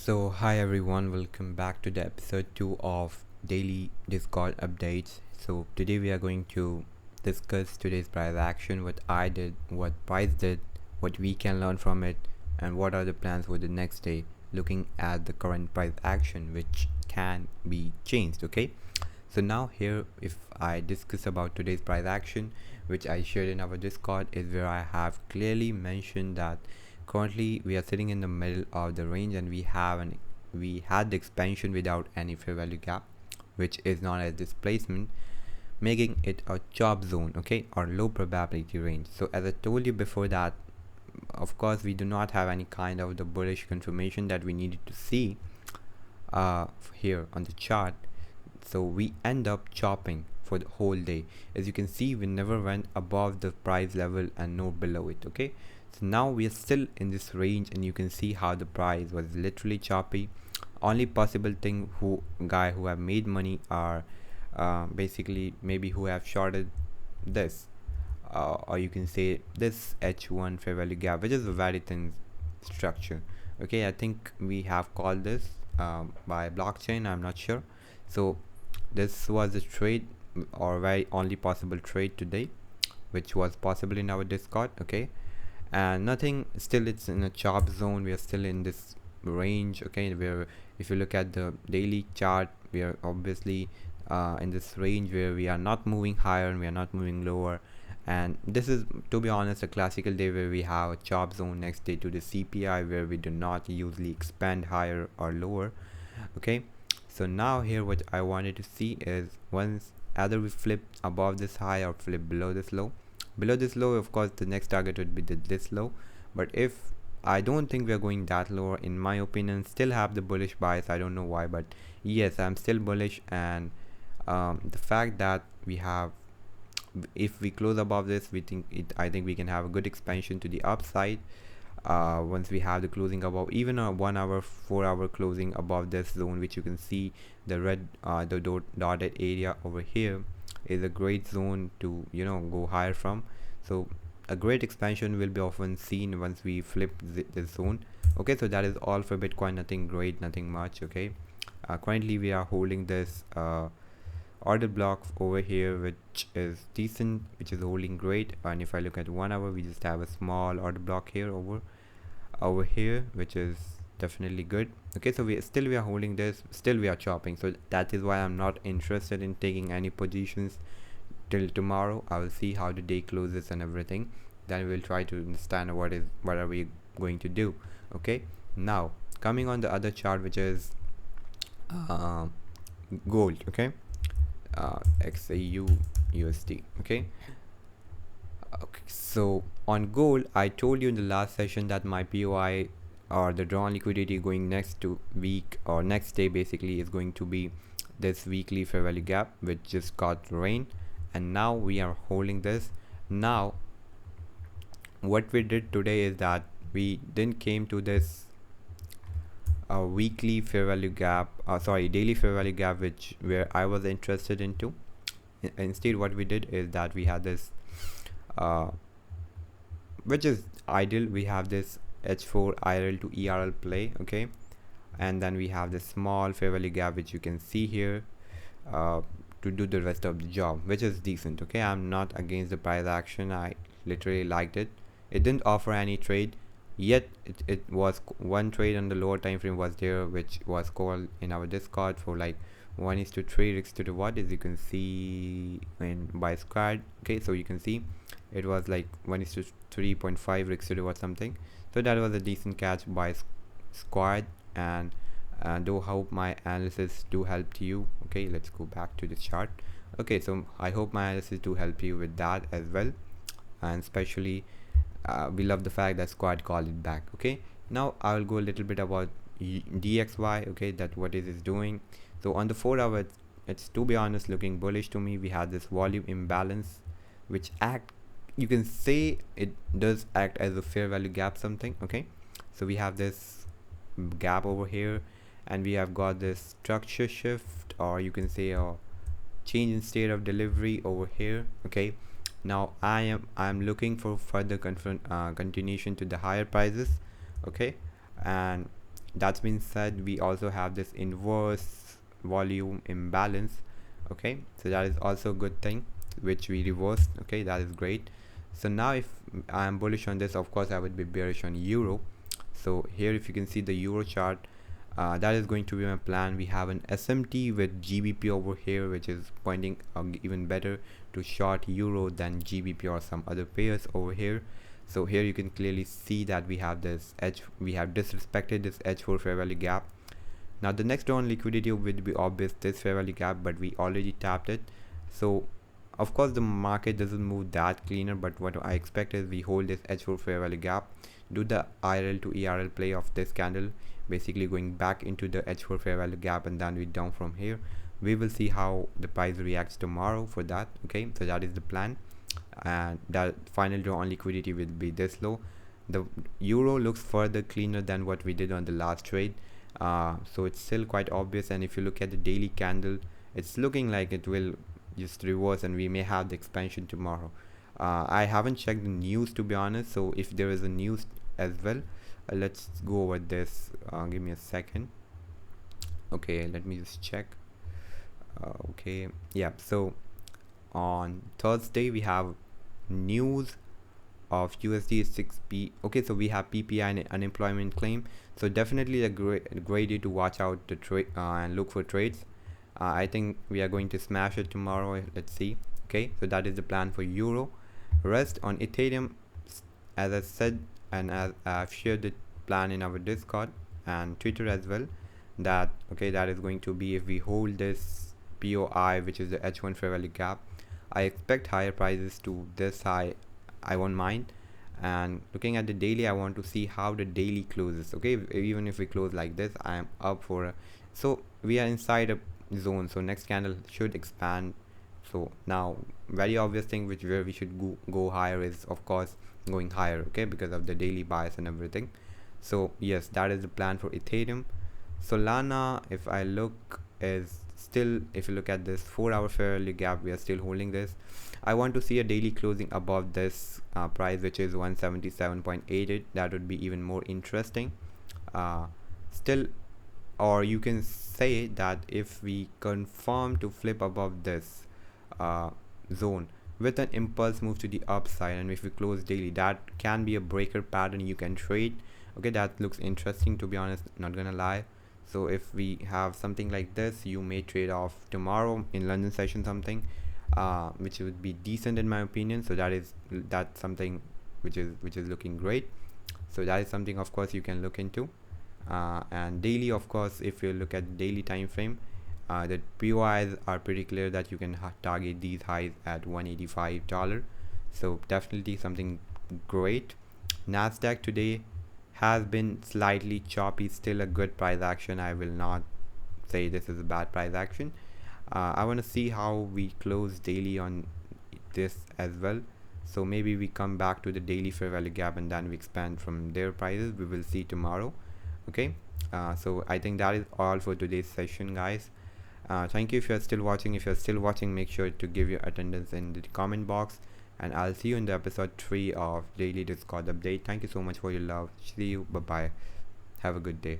So, hi everyone, welcome back to the episode 2 of Daily Discord Updates. So, today we are going to discuss today's price action, what I did, what Price did, what we can learn from it, and what are the plans for the next day, looking at the current price action, which can be changed. Okay, so now here, if I discuss about today's price action, which I shared in our Discord, is where I have clearly mentioned that currently we are sitting in the middle of the range and we had the expansion without any fair value gap, which is known as displacement, making it a chop zone, okay, or low probability range. So as I told you before that, of course we do not have any kind of the bullish confirmation that we needed to see here on the chart, so we end up chopping for the whole day. As you can see, we never went above the price level and nor below it. Okay, so now we are still in this range, and you can see how the price was literally choppy. Only possible thing who have made money are basically maybe who have shorted this, or you can say this H1 fair value gap, which is a very thin structure. Okay, I think we have called this by blockchain, I'm not sure. So this was a trade, or very only possible trade today, which was possible in our Discord. Okay, and nothing, still it's in a chop zone, we are still in this range. Okay, where if you look at the daily chart, we are obviously in this range where we are not moving higher and we are not moving lower. And this is, to be honest, a classical day where we have a chop zone next day to the CPI, where we do not usually expand higher or lower. Okay, so now here what I wanted to see is, once either we flip above this high or flip below this low. Below this low, of course the next target would be this low, but if I don't think we are going that low, in my opinion, still have the bullish bias. I don't know why, but yes, I'm still bullish. And the fact that we have, if we close above this, I think we can have a good expansion to the upside. Once we have the closing above, even a 1 hour 4 hour closing above this zone, which you can see the red the dotted area over here, is a great zone to go higher from. So a great expansion will be often seen once we flip this zone. Okay, so that is all for Bitcoin. Nothing great, nothing much. Okay, currently we are holding this order block over here, which is decent, which is holding great. And if I look at 1 hour, we just have a small order block here over here, which is definitely good. Okay, so we are holding this, still we are chopping. So that is why I'm not interested in taking any positions till tomorrow. I will see how the day closes and everything, then we'll try to understand what are we going to do. Okay, now coming on the other chart, which is uh, gold. Okay, XAU USD. Okay, so on gold, I told you in the last session that my POI, or the drawn liquidity, going next to week or next day basically, is going to be this weekly fair value gap, which just got rain, and now we are holding this. Now what we did today is that we then came to this weekly fair value gap, sorry, daily fair value gap, which where I was interested into. Instead, what we did is that we had this uh, which is ideal. We have this H4 IRL to ERL play. Okay, and then we have this small fair value gap, which you can see here, to do the rest of the job, which is decent. Okay, I'm not against the price action. I literally liked it. It didn't offer any trade yet. It was one trade on the lower time frame was there, which was called in our Discord for like 1:3 risk to the what, as you can see in by squad. Okay, so you can see it was like 1:3.5 risk to the what something. So that was a decent catch by squad. And do hope my analysis do help you. Okay, let's go back to the chart. Okay, so I hope my analysis do help you with that as well. And especially we love the fact that squad called it back. Okay, now I will go a little bit about DXY. Okay, that what it is doing. So on the 4 hour, it's to be honest looking bullish to me. We had this volume imbalance, which you can say it does act as a fair value gap something. Okay, so we have this gap over here, and we have got this structure shift, or you can say a change in state of delivery over here. Okay, now I'm looking for further continuation to the higher prices. Okay, and that's been said, we also have this inverse volume imbalance. Okay, so that is also a good thing, which we reversed. Okay, that is great. So now if I am bullish on this, of course I would be bearish on euro. So here if you can see the euro chart, that is going to be my plan. We have an SMT with GBP over here, which is pointing even better to short euro than GBP or some other pairs over here. So here you can clearly see that we have this edge, we have disrespected this H4 fair value gap. Now the next round liquidity would be obvious, this fair value gap, but we already tapped it. So of course the market doesn't move that cleaner, but what I expect is we hold this H4 fair value gap, do the IRL to ERL play of this candle, basically going back into the H4 fair value gap, and then we down from here. We will see how the price reacts tomorrow for that. Okay, so that is the plan, and that final draw on liquidity will be this low. The euro looks further cleaner than what we did on the last trade, so it's still quite obvious. And if you look at the daily candle, it's looking like it will just reverse and we may have the expansion tomorrow. I haven't checked the news, to be honest, so if there is a news as well, let's go over this. Give me a second. Okay, let me just check. Okay, yeah, so on Thursday we have news of USD 6p. Okay, so we have PPI and unemployment claim, so definitely a great day to watch out the trade and look for trades. I think we are going to smash it tomorrow. Let's see. Okay, so that is the plan for euro. Rest on Ethereum, as I said, and as I've shared the plan in our Discord and Twitter as well, that okay, that is going to be if we hold this POI, which is the H1 fair value gap, I expect higher prices to this high. I won't mind. And looking at the daily, I want to see how the daily closes. Okay, even if we close like this, I am up for a, so we are inside a zone, so next candle should expand. So now very obvious thing which where we should go higher is of course going higher, okay, because of the daily bias and everything. So yes, that is the plan for Ethereum. Solana, if I look, is still, if you look at this 4-hour fair value gap, we are still holding this. I want to see a daily closing above this price, which is 177.88. that would be even more interesting. Still, or you can say that if we confirm to flip above this zone with an impulse move to the upside, and if we close daily, that can be a breaker pattern you can trade. Okay, that looks interesting, to be honest, not gonna lie. So if we have something like this, you may trade off tomorrow in London session something, which would be decent in my opinion. So that's something which is looking great. So that is something of course you can look into. And daily, of course, if you look at daily time frame, the POIs are pretty clear that you can target these highs at $185. So definitely something great. Nasdaq today has been slightly choppy, still a good price action. I will not say this is a bad price action. I want to see how we close daily on this as well. So maybe we come back to the daily fair value gap and then we expand from their prices. We will see tomorrow. Okay, so I think that is all for today's session, guys. Thank you if you're still watching. If you're still watching, make sure to give your attendance in the comment box, and I'll see you in the episode 3 of Daily Discord Update. Thank you so much for your love. See you. Bye bye. Have a good day.